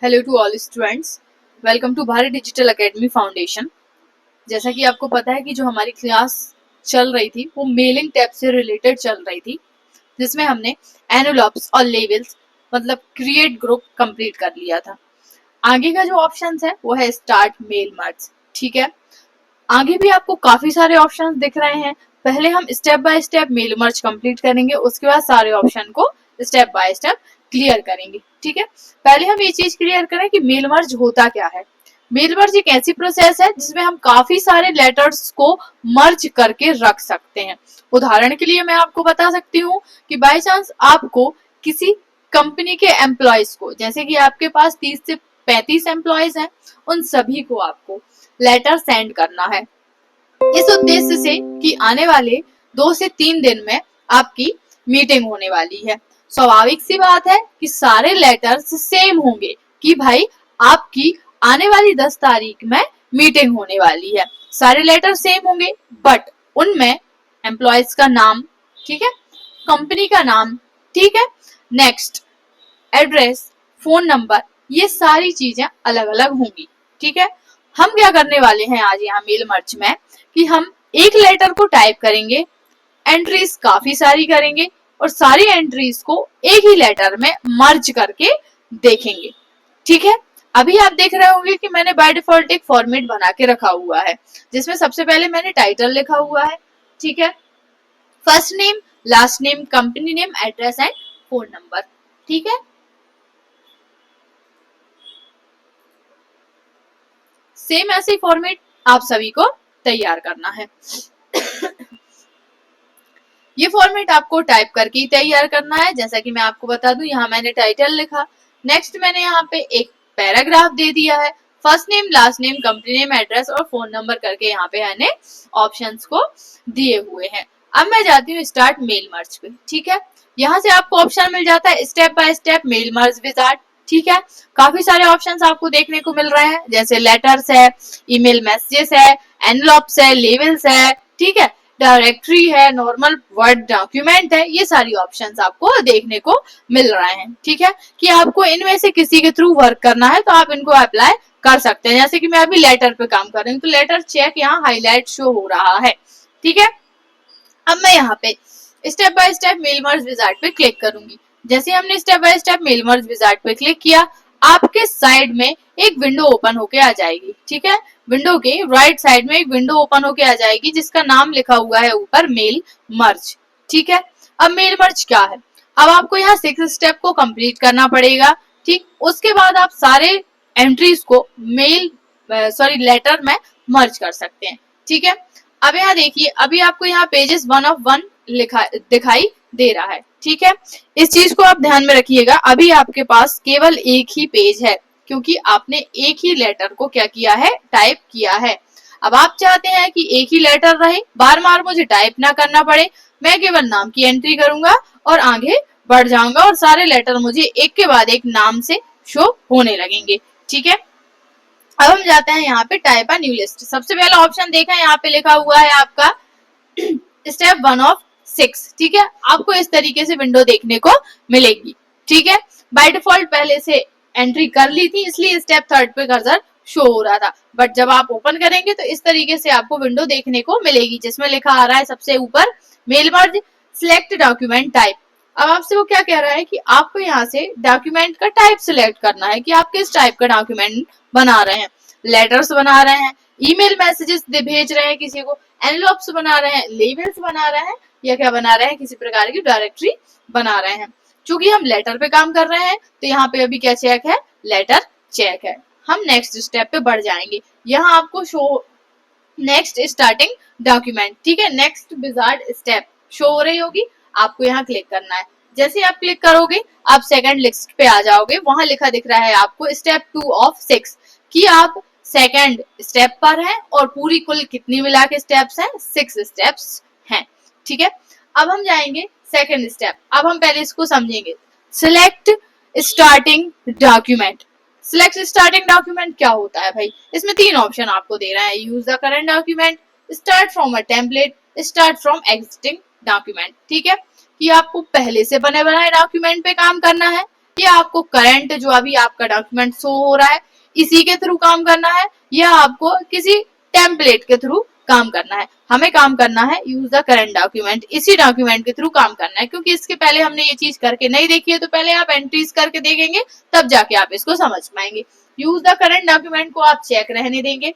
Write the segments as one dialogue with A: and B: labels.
A: Hello to all students, welcome to Bharat digital academy foundation. जैसा कि आपको पता है कि जो हमारी क्लास चल रही थी वो मेलिंग टैब से रिलेटेड चल रही थी, जिसमें हमने एनवेलप्स और लेबल्स मतलब क्रिएट ग्रुप कंप्लीट कर लिया था। आगे का जो ऑप्शंस है वो है स्टार्ट मेल मर्ज। ठीक है, आगे भी आपको काफी सारे ऑप्शंस दिख रहे हैं। पहले हम step by step mail merge complete करेंगे, उसके बाद सारे ऑप्शन को स्टेप बाय स्टेप क्लियर करेंगे। ठीक है, पहले हम ये चीज क्लियर करें कि मेल मर्ज होता क्या है। मेल मर्ज एक ऐसी प्रोसेस है जिसमें हम काफी सारे लेटर्स को मर्ज करके रख सकते हैं। उदाहरण के लिए मैं आपको बता सकती हूँ कि बाय चांस आपको किसी कंपनी के एम्प्लॉयज को, जैसे कि आपके पास 30 से 35 एम्प्लॉयज हैं, उन सभी को आपको लेटर सेंड करना है इस उद्देश्य से कि आने वाले 2 से 3 दिन में आपकी मीटिंग होने वाली है। स्वाभाविक सी बात है कि सारे लेटर्स सेम होंगे कि भाई आपकी आने वाली 10 तारीख में मीटिंग होने वाली है। सारे लेटर सेम होंगे, बट उनमें एम्प्लॉयज का नाम, ठीक है, कंपनी का नाम, ठीक है, नेक्स्ट एड्रेस, फोन नंबर, ये सारी चीजें अलग अलग होंगी। ठीक है, हम क्या करने वाले हैं आज यहाँ मेल मर्ज में कि हम एक लेटर को टाइप करेंगे, एंट्रीज काफी सारी करेंगे और सारी एंट्रीज को एक ही लेटर में मर्ज करके देखेंगे। ठीक है, अभी आप देख रहे होंगे कि मैंने बाय डिफॉल्ट एक फॉर्मेट बना के रखा हुआ है, जिसमें सबसे पहले मैंने टाइटल लिखा हुआ है। ठीक है, first name, last name, company name, address and phone number. ठीक है, सेम ऐसे फॉर्मेट आप सभी को तैयार करना है। ये फॉर्मेट आपको टाइप करके ही तैयार करना है। जैसा कि मैं आपको बता दूं, यहाँ मैंने टाइटल लिखा, नेक्स्ट मैंने यहाँ पे एक पैराग्राफ दे दिया है, first name, last name, company name, address और फोन नंबर करके यहाँ पे मैंने ऑप्शंस को दिए हुए हैं। अब मैं जाती हूँ स्टार्ट मेल मर्ज पे। ठीक है, यहाँ से आपको ऑप्शन मिल जाता है step by step mail merge wizard. ठीक है, काफी सारे ऑप्शंस आपको देखने को मिल रहे हैं, जैसे लेटर्स है, ईमेल मैसेजेस है, एनवेलप्स है, लेबल्स है, ठीक है, डायरेक्टरी है, नॉर्मल वर्ड डॉक्यूमेंट है, ये सारी ऑप्शंस आपको देखने को मिल रहे हैं। ठीक है, कि आपको इनमें से किसी के थ्रू वर्क करना है तो आप इनको अप्लाई कर सकते हैं। जैसे कि मैं अभी लेटर पे काम कर रही हूँ तो लेटर चेक यहाँ हाईलाइट शो हो रहा है। ठीक है, अब मैं यहाँ पे step by step mail merge wizard पे क्लिक करूंगी। जैसे हमने step by step mail merge wizard पे क्लिक किया, आपके साइड में एक विंडो ओपन होके आ जाएगी। ठीक है, विंडो के राइट साइड में एक विंडो ओपन होके आ जाएगी जिसका नाम लिखा हुआ है ऊपर मेल मर्ज। ठीक है, अब मेल मर्ज क्या है, अब आपको यहाँ 6 स्टेप को कंप्लीट करना पड़ेगा। ठीक, उसके बाद आप सारे एंट्रीज को मेल लेटर में मर्ज कर सकते हैं। ठीक है, अब यहाँ देखिए, अभी आपको यहाँ पेजेस 1 of 1 लिखा दिखाई दे रहा है। ठीक है, इस चीज को आप ध्यान में रखिएगा, अभी आपके पास केवल एक ही पेज है क्योंकि आपने एक ही लेटर को क्या किया है, टाइप किया है। अब आप चाहते हैं कि एक ही लेटर रहे, बार बार मुझे टाइप ना करना पड़े, मैं केवल नाम की एंट्री करूंगा और आगे बढ़ जाऊंगा और सारे लेटर मुझे एक के बाद एक नाम से शो होने लगेंगे। ठीक है, अब हम जाते हैं यहाँ पे टाइप अ न्यू लिस्ट। सबसे पहला ऑप्शन देखा है, यहाँ पे लिखा हुआ है आपका स्टेप 1 of 6। ठीक है, आपको इस तरीके से विंडो देखने को मिलेगी। ठीक है, बाय डिफॉल्ट पहले से एंट्री कर ली थी इसलिए स्टेप 3 पे कर्सर शो हो रहा था, बट जब आप ओपन करेंगे तो इस तरीके से आपको विंडो देखने को मिलेगी जिसमें लिखा आ रहा है सबसे ऊपर mail merge, select document type. अब आपसे वो क्या कह रहा है कि आपको यहाँ से डॉक्यूमेंट का टाइप सिलेक्ट करना है कि आप किस टाइप का डॉक्यूमेंट बना रहे हैं। लेटर्स बना रहे हैं, ईमेल मैसेजेस भेज रहे हैं किसी को, एनवेलप्स बना रहे हैं, लेबल्स बना रहे हैं, या क्या बना रहे हैं, किसी प्रकार की डायरेक्टरी बना रहे हैं। चूंकि हम लेटर पे काम कर रहे हैं तो यहाँ पे अभी क्या चेक है, लेटर चेक है। हम नेक्स्ट स्टेप पे बढ़ जाएंगे, यहाँ आपको शो नेक्स्ट स्टार्टिंग डॉक्यूमेंट, ठीक है, नेक्स्ट विजार्ड स्टेप शो हो रही होगी, आपको यहाँ क्लिक करना है। जैसे आप क्लिक करोगे आप सेकंड लिस्ट पे आ जाओगे, वहां लिखा दिख रहा है आपको स्टेप 2 of 6 कि आप सेकंड स्टेप पर हैं और पूरी कुल कितनी मिला के स्टेप्स हैं, 6 स्टेप्स हैं। ठीक है, अब हम जाएंगे सेकंड स्टेप। अब हम पहले इसको समझेंगे, select starting document. Select starting document क्या होता है भाई, इसमें 3 ऑप्शन आपको दे रहा है, use the current document, start from a template, start from existing document. ठीक है, कि आपको पहले से बने बनाए डॉक्यूमेंट पे काम करना है या आपको करंट जो अभी आपका डॉक्यूमेंट शो हो रहा है इसी के थ्रू काम करना है, या आपको किसी टेम्पलेट के थ्रू काम करना है। हमें काम करना है यूज द करंट डॉक्यूमेंट, इसी डॉक्यूमेंट के थ्रू काम करना है, क्योंकि इसके पहले हमने ये चीज करके नहीं देखी है, तो पहले आप एंट्रीज करके देखेंगे तब जाके आप इसको समझ पाएंगे। यूज द करंट डॉक्यूमेंट को आप चेक रहने देंगे,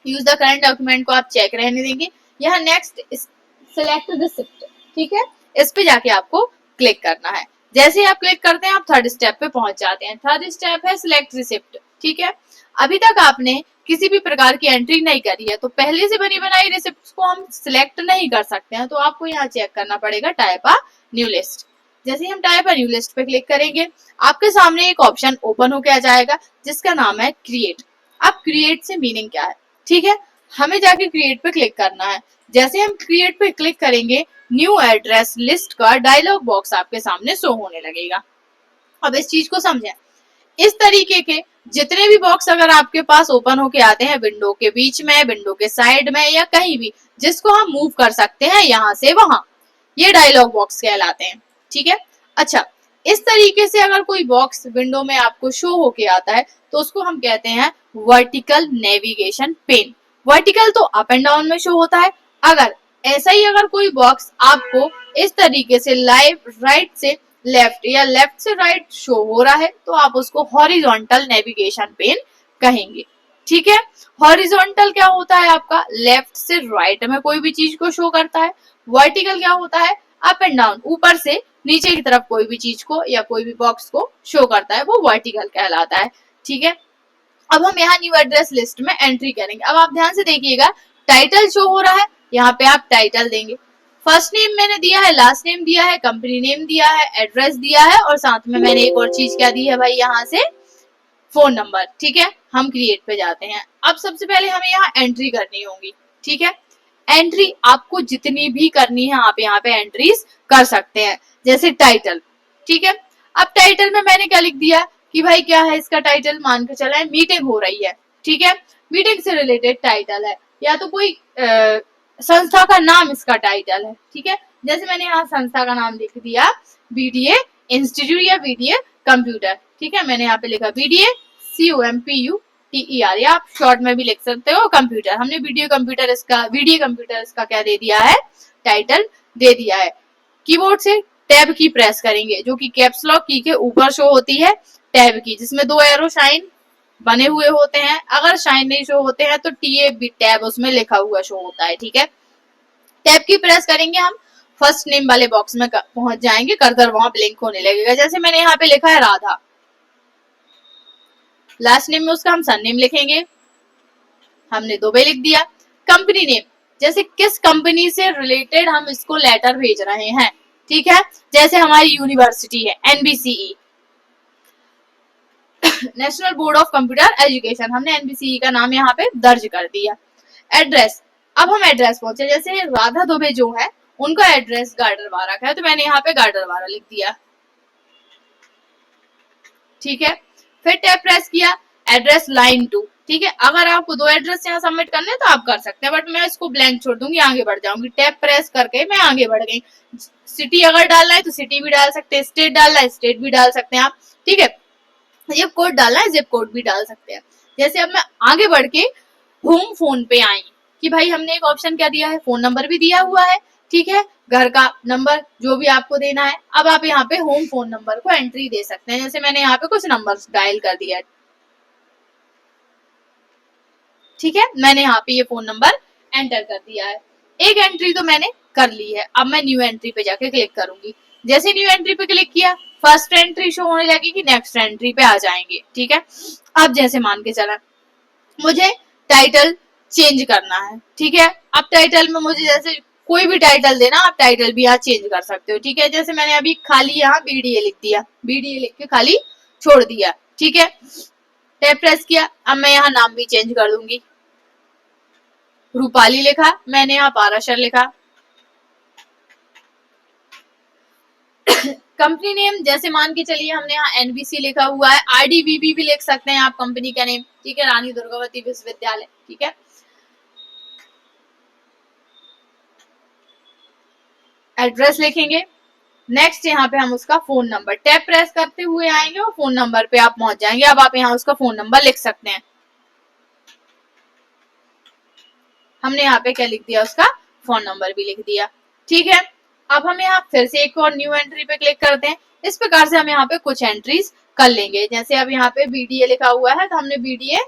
A: यूज द करंट डॉक्यूमेंट को आप चेक रहने देंगे। यहाँ नेक्स्ट सिलेक्ट रिसिप्ट, ठीक है, इस पे जाके आपको क्लिक करना है। जैसे ही आप क्लिक करते हैं आप थर्ड स्टेप पे पहुंच जाते हैं। थर्ड स्टेप है सिलेक्ट रिसिप्ट, ठीक है। अभी तक आपने किसी भी प्रकार की एंट्री नहीं करी है तो पहले से बनी बनाई रिसिप्ट को हम सिलेक्ट नहीं कर सकते हैं, तो आपको यहाँ चेक करना पड़ेगा टाइप अ न्यू लिस्ट। जैसे हम टाइप अ न्यू लिस्ट पे क्लिक करेंगे आपके सामने एक ऑप्शन ओपन होकर आ जाएगा जिसका नाम है क्रिएट। अब क्रिएट से मीनिंग क्या है, ठीक है, हमें जाके क्रिएट पे क्लिक करना है। जैसे हम क्रिएट पे क्लिक करेंगे न्यू एड्रेस लिस्ट का डायलॉग बॉक्स आपके सामने शो होने लगेगा। अब इस चीज को समझें, इस तरीके के जितने भी बॉक्स अगर आपके पास ओपन होके आते हैं विंडो के बीच में, विंडो के साइड में या कहीं भी, जिसको हम मूव कर सकते हैं यहाँ से वहां, ये डायलॉग बॉक्स कहलाते हैं, ठीक है। अच्छा, इस तरीके से अगर कोई बॉक्स विंडो में आपको शो होके आता है तो उसको हम कहते हैं वर्टिकल नेविगेशन पेन। वर्टिकल तो अप एंड डाउन में शो होता है, अगर ऐसा ही अगर कोई बॉक्स आपको इस तरीके से राइट से लेफ्ट या लेफ्ट से राइट शो हो रहा है तो आप उसको हॉरिजॉन्टल नेविगेशन पेन कहेंगे, ठीक है। हॉरिजॉन्टल क्या होता है आपका, लेफ्ट से राइट में कोई भी चीज को शो करता है। वर्टिकल क्या होता है, अप एंड डाउन, ऊपर से नीचे की तरफ कोई भी चीज को या कोई भी बॉक्स को शो करता है, वो वर्टिकल कहलाता है, ठीक है। अब हम यहाँ न्यू एड्रेस लिस्ट में एंट्री करेंगे। अब आप ध्यान से देखिएगा, टाइटल शो हो रहा है, यहाँ पे आप टाइटल देंगे। फर्स्ट नेम मैंने दिया है, लास्ट नेम दिया है, कंपनी नेम दिया है, एड्रेस दिया है, और साथ में मैंने एक और चीज क्या दी है भाई, यहाँ से फोन नंबर, ठीक है। हम क्रिएट पे जाते हैं। अब सबसे पहले हमें यहाँ एंट्री करनी होगी, ठीक है। एंट्री आपको जितनी भी करनी है आप यहाँ पे एंट्रीज कर सकते हैं। जैसे टाइटल, ठीक है। अब टाइटल में मैंने क्या लिख दिया कि भाई क्या है इसका टाइटल, मान के चला है मीटिंग हो रही है, ठीक है, मीटिंग से रिलेटेड टाइटल है, या तो कोई संस्था का नाम इसका टाइटल है, ठीक है। जैसे मैंने यहाँ संस्था का नाम लिख दिया बीडीए इंस्टीट्यूट या बीडीए कंप्यूटर, ठीक है। मैंने यहाँ पे लिखा बीडीए CUMPUTER, या आप शॉर्ट में भी लिख सकते हो कंप्यूटर। हमने वीडियो कंप्यूटर इसका क्या दे दिया है, टाइटल दे दिया है। कीबोर्ड से टैब की प्रेस करेंगे जो कि कैप्स लॉक की के ऊपर शो होती है, टैब की जिसमें दो एरो शाइन बने हुए होते हैं। अगर शाइन नहीं शो होते हैं तो TAB टैब उसमें लिखा हुआ शो होता है, ठीक है। टैब की प्रेस करेंगे हम, फर्स्ट नेम वाले बॉक्स में पहुंच जाएंगे, कर्सर वहां ब्लिंक होने लगेगा। जैसे मैंने यहाँ पे लिखा है राधा, लास्ट नेम में उसका हम सरनेम लिखेंगे, हमने दुबे लिख दिया। कंपनी नेम, जैसे किस कंपनी से रिलेटेड हम इसको लेटर भेज रहे हैं, ठीक है। जैसे हमारी यूनिवर्सिटी है NBCE, national board of computer education, हमने NBCE का नाम यहाँ पे दर्ज कर दिया। एड्रेस, अब हम एड्रेस पहुंचे। जैसे राधा दुबे जो है उनका एड्रेस गाडरवारा का है, तो मैंने यहाँ पे गाडरवारा लिख दिया, ठीक है। फिर टैब प्रेस किया, एड्रेस लाइन 2, ठीक है। अगर आपको दो एड्रेस यहाँ सबमिट करने हैं तो आप कर सकते हैं, बट मैं इसको ब्लैंक छोड़ दूंगी, आगे बढ़ जाऊंगी। टैब प्रेस करके मैं आगे बढ़ गई। सिटी अगर डालना है तो सिटी भी डाल सकते हैं, स्टेट डालना है स्टेट भी डाल सकते हैं आप, ठीक है। जिप कोड डालना है जिप कोड भी डाल सकते हैं। जैसे अब मैं आगे बढ़ के होम फोन पे आई कि भाई हमने एक ऑप्शन क्या दिया है, फोन नंबर भी दिया हुआ है, ठीक है, घर का नंबर जो भी आपको देना है। अब आप यहाँ पे होम फोन नंबर को एंट्री दे सकते हैं। जैसे मैंने यहाँ पे कुछ नंबर डायल कर दिया, ठीक है, मैंने यहाँ पे ये फोन नंबर एंटर कर दिया है। एक एंट्री तो मैंने कर ली है। अब मैं न्यू एंट्री पे जाके क्लिक करूंगी। जैसे न्यू एंट्री पे क्लिक किया, फर्स्ट एंट्री शो होने लगेगी, नेक्स्ट एंट्री पे आ जाएंगे, ठीक है। अब जैसे मान के चला मुझे टाइटल चेंज करना है, ठीक है। अब टाइटल में मुझे जैसे कोई भी टाइटल देना, आप टाइटल भी यहाँ चेंज कर सकते हो, ठीक है। जैसे मैंने अभी खाली यहाँ BDA लिख दिया, BDA लिख के खाली छोड़ दिया, ठीक है। टैब प्रेस किया, अब मैं यहाँ नाम भी चेंज कर दूंगी, रूपाली लिखा, मैंने यहाँ पाराशर लिखा। कंपनी नेम, जैसे मान के चलिए हमने यहाँ NBC लिखा हुआ है, RDBB भी लिख सकते हैं आप कंपनी का नेम, ठीक है, रानी दुर्गावती विश्वविद्यालय, ठीक है। एड्रेस लिखेंगे, नेक्स्ट यहाँ पे हम उसका फोन नंबर टैप प्रेस करते हुए आएंगे और फोन नंबर पे आप पहुंच जाएंगे। अब आप यहाँ उसका फोन नंबर लिख सकते हैं। हमने यहाँ पे क्या लिख दिया, उसका फोन नंबर भी लिख दिया। ठीक है, अब हम यहाँ फिर से एक और न्यू एंट्री पे क्लिक करते हैं। इस प्रकार से हम यहाँ पे कुछ एंट्रीज कर लेंगे। जैसे अब यहाँ पे बीडीए लिखा हुआ है तो हमने बीडीए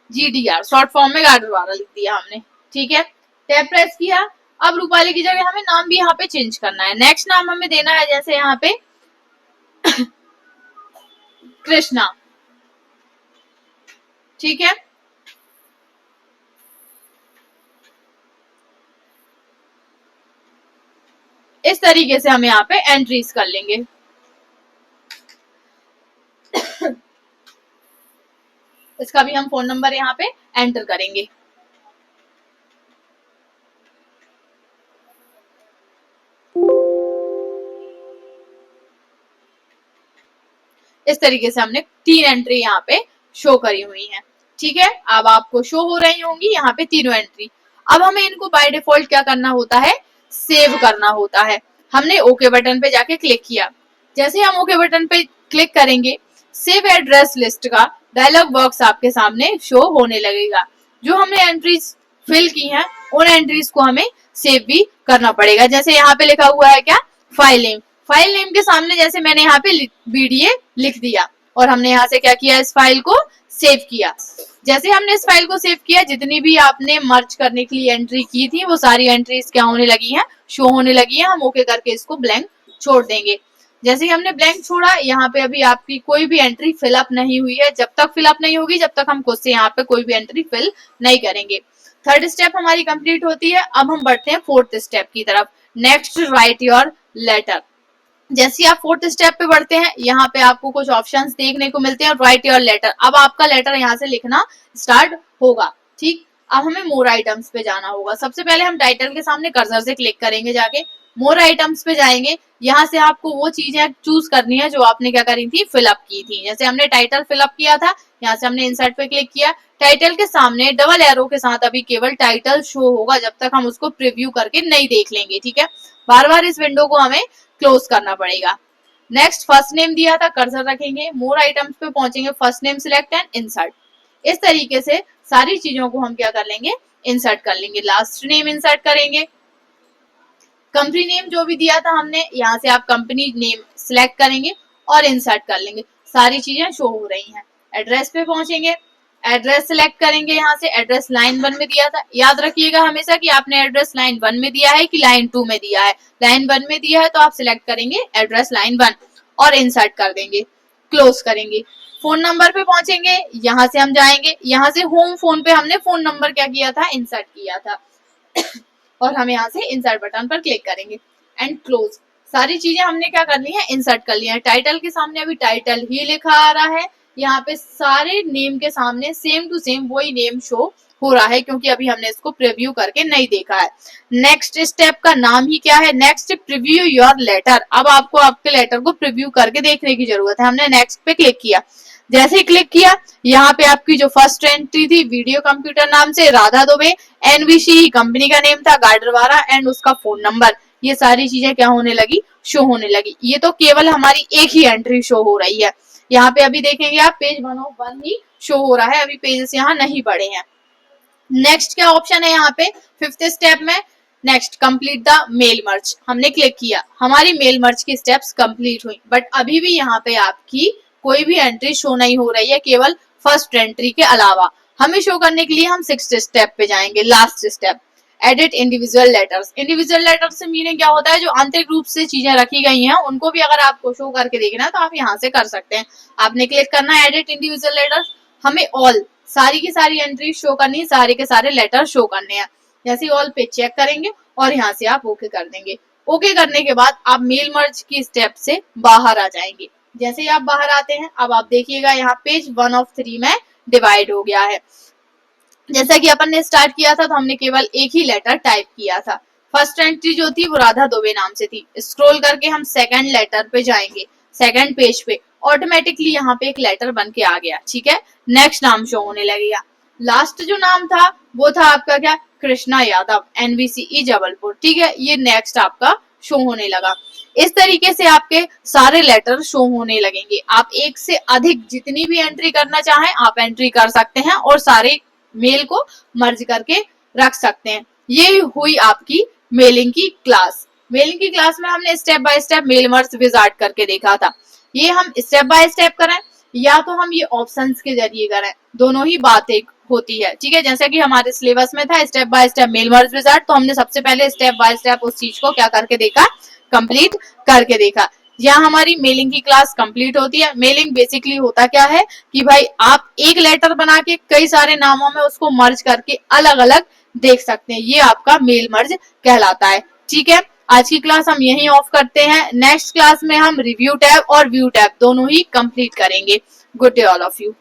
A: जीडीआर शॉर्ट फॉर्म में गाडरवारा लिख दिया हमने। ठीक है, टैब प्रेस किया। अब रूपाली की जगह हमें नाम भी यहाँ पे चेंज करना है। नेक्स्ट नाम हमें देना है जैसे यहाँ पे कृष्णा। ठीक है, इस तरीके से हम यहाँ पे एंट्रीज कर लेंगे। इसका भी हम फोन नंबर यहाँ पे एंटर करेंगे। इस तरीके से हमने 3 एंट्री यहाँ पे शो करी हुई हैं। ठीक है, अब आपको शो हो रही होंगी यहाँ पे तीनों एंट्री। अब हमें इनको बाय डिफॉल्ट क्या करना होता है, सेव करना होता है। हमने ओके बटन पे जाके क्लिक किया। जैसे हम ओके बटन पे क्लिक करेंगे, सेव एड्रेस लिस्ट का डायलॉग बॉक्स आपके सामने शो होने लगेगा। जो हमने एंट्रीज फिल की हैं उन एंट्रीज को हमें सेव भी करना पड़ेगा। जैसे यहाँ पे लिखा हुआ है क्या, फाइल नेम। फाइल नेम के सामने जैसे मैंने यहाँ पे बीडीए लिख दिया और हमने यहाँ से क्या किया, इस फाइल को सेव किया। जैसे हमने इस फाइल को सेव किया, जितनी भी आपने मर्ज करने के लिए एंट्री की थी वो सारी एंट्रीज क्या होने लगी हैं, शो होने लगी हैं। हम ओके करके इसको ब्लैंक छोड़ देंगे। जैसे ही हमने ब्लैंक छोड़ा, यहाँ पे अभी आपकी कोई भी एंट्री फिलअप नहीं हुई है। जब तक फिलअप नहीं होगी जब तक हम खुद से यहाँ पे कोई भी एंट्री फिल नहीं करेंगे। थर्ड स्टेप हमारी कंप्लीट होती है। अब हम बढ़ते हैं फोर्थ स्टेप की तरफ। Next, write your letter. जैसे आप फोर्थ स्टेप पे बढ़ते हैं, यहाँ पे आपको कुछ ऑप्शंस देखने को मिलते हैं। राइट योर लेटर, अब आपका लेटर यहाँ से लिखना स्टार्ट होगा। ठीक, अब हमें मोर आइटम्स पे जाना होगा। सबसे पहले हम टाइटल के सामने कर्सर से क्लिक करेंगे, जाके मोर आइटम्स पे जाएंगे। यहाँ से आपको वो चीजें चूज करनी है जो आपने क्या करी थी, फिलअप की थी। जैसे हमने टाइटल फिलअप किया था, यहाँ से हमने इंसर्ट पे क्लिक किया। टाइटल के सामने डबल एरो के साथ अभी केवल टाइटल शो होगा जब तक हम उसको प्रीव्यू करके नहीं देख लेंगे। ठीक है, बार बार इस विंडो को हमें क्लोज करना पड़ेगा। नेक्स्ट, फर्स्ट नेम दिया था, कर्सर रखेंगे, मोर आइटम्स पे पहुंचेंगे, first name select and insert. इस तरीके से सारी चीजों को हम क्या कर लेंगे, इंसर्ट कर लेंगे। लास्ट नेम इंसर्ट करेंगे। कंपनी नेम जो भी दिया था हमने, यहाँ से आप कंपनी नेम सिलेक्ट करेंगे और इंसर्ट कर लेंगे। सारी चीजें शो हो रही हैं। एड्रेस पे पहुंचेंगे, एड्रेस सिलेक्ट करेंगे। यहाँ से एड्रेस लाइन 1 में दिया था, याद रखिएगा हमेशा कि आपने एड्रेस लाइन 1 में दिया है कि लाइन 2 में दिया है। लाइन 1 में दिया है तो आप सिलेक्ट करेंगे एड्रेस लाइन 1 और इंसर्ट कर देंगे, क्लोज करेंगे। फोन नंबर पे पहुंचेंगे, यहाँ से हम जाएंगे। यहाँ से होम फोन पे हमने फोन नंबर क्या किया था, इंसर्ट किया था और हम यहाँ से इंसर्ट बटन पर क्लिक करेंगे एंड क्लोज। सारी चीजें हमने क्या कर ली है, इंसर्ट कर लिया है। टाइटल के सामने अभी टाइटल ही लिखा आ रहा है। यहाँ पे सारे नेम के सामने सेम टू सेम वही नेम शो हो रहा है क्योंकि अभी हमने इसको प्रीव्यू करके नहीं देखा है। नेक्स्ट स्टेप का नाम ही क्या है, नेक्स्ट प्रीव्यू योर लेटर। अब आपको आपके लेटर को प्रीव्यू करके देखने की जरूरत है। हमने नेक्स्ट पे क्लिक किया। जैसे ही क्लिक किया, यहाँ पे आपकी जो फर्स्ट एंट्री थी वीडियो कंप्यूटर नाम से राधा दुबे, एनवीसी कंपनी का नेम था गाडरवारा एंड उसका फोन नंबर, ये सारी चीजें क्या होने लगी, शो होने लगी। ये तो केवल हमारी एक ही एंट्री शो हो रही है। यहाँ पे अभी देखेंगे आप पेज 1 ऑफ 1 ही शो हो रहा है, अभी पेजेस यहाँ नहीं बढ़े हैं। नेक्स्ट क्या ऑप्शन है यहाँ पे फिफ्थ स्टेप में, next complete the mail merge. हमने क्लिक किया, हमारी मेल मर्ज की स्टेप्स कंप्लीट हुई, बट अभी भी यहाँ पे आपकी कोई भी एंट्री शो नहीं हो रही है केवल फर्स्ट एंट्री के अलावा। हमें शो करने के लिए हम सिक्स्थ स्टेप पे जाएंगे, last step, edit individual letters. Individual letter से मीनिंग क्या होता है, जो आंतरिक रूप से चीजें रखी गई हैं उनको भी अगर आपको शो करके देखना है तो आप यहाँ से कर सकते हैं। आपने क्लिक करना है एडिट इंडिविजुअल लेटर्स। हमें ऑल सारी की सारी एंट्री शो करनी है, सारे के सारे लेटर शो करने हैं। जैसे ऑल पे चेक करेंगे और यहाँ से आप ओके कर देंगे। ओके करने के बाद आप मेल मर्ज की स्टेप से बाहर आ जाएंगे। जैसे ही आप बाहर आते हैं, अब आप देखिएगा यहाँ पेज 1 ऑफ 3 में डिवाइड हो गया है। जैसा कि अपन ने स्टार्ट किया था तो हमने केवल एक ही लेटर टाइप किया था। फर्स्ट एंट्री जो थी वो राधा दुबे नाम से थी। स्क्रॉल करके हम सेकंड लेटर पे जाएंगे, सेकंड पेज पे ऑटोमेटिकली यहाँ पे एक लेटर बन के आ गया। ठीक है, नेक्स्ट नाम शो होने लगेगा। लास्ट जो नाम था वो था आपका क्या, कृष्णा यादव, NVCE जबलपुर। ठीक है, ये नेक्स्ट आपका शो होने लगा। इस तरीके से आपके सारे लेटर शो होने लगेंगे। आप एक से अधिक जितनी भी एंट्री करना चाहें आप एंट्री कर सकते हैं और सारे मेल को मर्ज करके रख सकते हैं। ये हुई आपकी मेलिंग की क्लास। मेलिंग की क्लास में हमने step by step mail merge wizard करके देखा था। ये हम स्टेप बाय स्टेप करें या तो हम ये ऑप्शंस के जरिए करें, दोनों ही बातें होती है। ठीक है, जैसे कि हमारे सिलेबस में था step by step mail merge wizard, तो हमने सबसे पहले स्टेप बाय स्टेप उस चीज को क्या करके देखा, कंप्लीट करके देखा। यहाँ हमारी मेलिंग की क्लास कंप्लीट होती है। मेलिंग बेसिकली होता क्या है कि भाई आप एक लेटर बना के कई सारे नामों में उसको मर्ज करके अलग अलग देख सकते हैं, ये आपका मेल मर्ज कहलाता है। ठीक है, आज की क्लास हम यहीं ऑफ करते हैं। नेक्स्ट क्लास में हम रिव्यू टैब और व्यू टैब दोनों ही कंप्लीट करेंगे। Good day all of you.